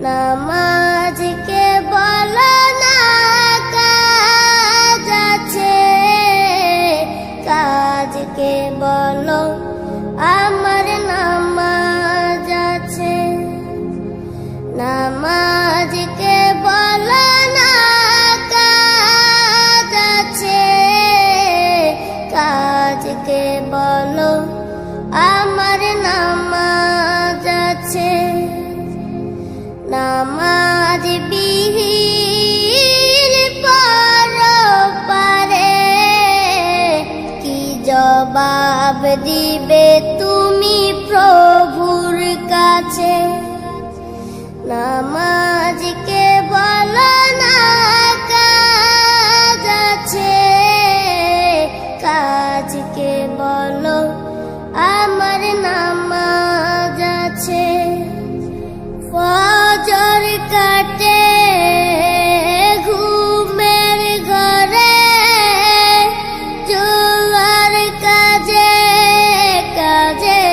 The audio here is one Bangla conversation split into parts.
নামাজকে বলো না কাজ আছে, কাজকে বলো আমার নামাজ আছে। নামাজকে বলো না কাজ আছে, কাজকে বলো আমার নামাজ আছে। নামাজ বিহীন পরপারে কি জবাব দিবে তুমি প্রভুর কাছে। নামাজকে বলো না কাজ আছে, কাজকে বলো আমার নামাজ আছে। ফজর কাটে ঘুমের ঘরে, জোয়ার কাজে কাজে।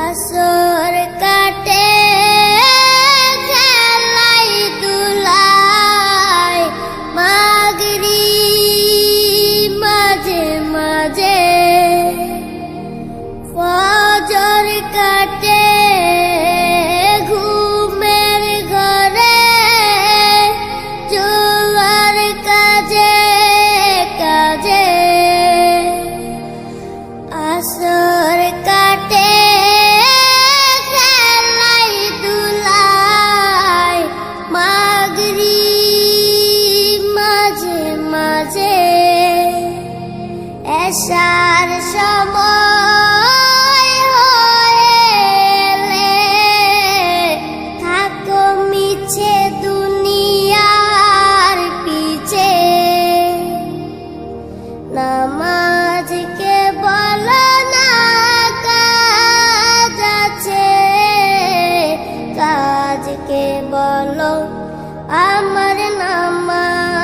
আসর কাটে খেলাই দুলাই, মাগরিব মাঝে মাঝে। ফজর কাটে ঘুমের ঘরে, জোয়ার কাজে কাজে। আসর কাটে খেলাই দুলাই, মাগরিব মাঝে মাঝে। এশার সময় হলে থাকো মিছে দুনিয়ার পিছে। নামাজকে বলো না কাজ আছে, কাজকে বলো আমার নামাজ